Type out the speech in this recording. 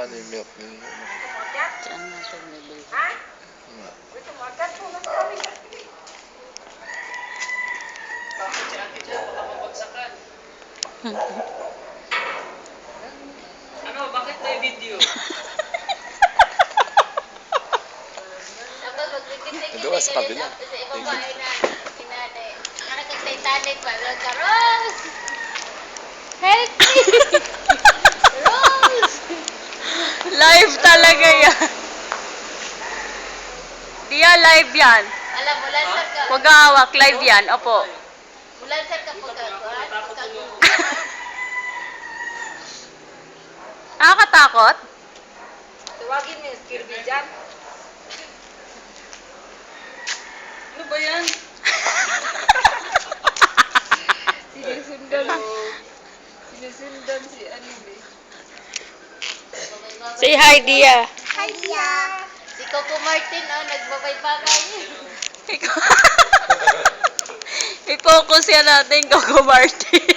Magkano yung milk niyo? Saan natin nabili? Bakit si Ate Jan? Baka mabagsakan. Ano? Bakit may video? Doon sa kabila. Titanic pa. Rose! Help me! Rose! Live talaga yan. Dia, live yan. Alam mo, lansar ka. Huwag hawak, live yan. Opo. Lansar ka pagkakuan. Nakakatakot? Tuwagin mo yung Kirby dyan. Ano ba yan? Sinusundan si Anime. Say hi, Dia. Hi, Dia! Si Coco Martin, oh, nagbabay-babay. I-focus yan natin, Coco Martin.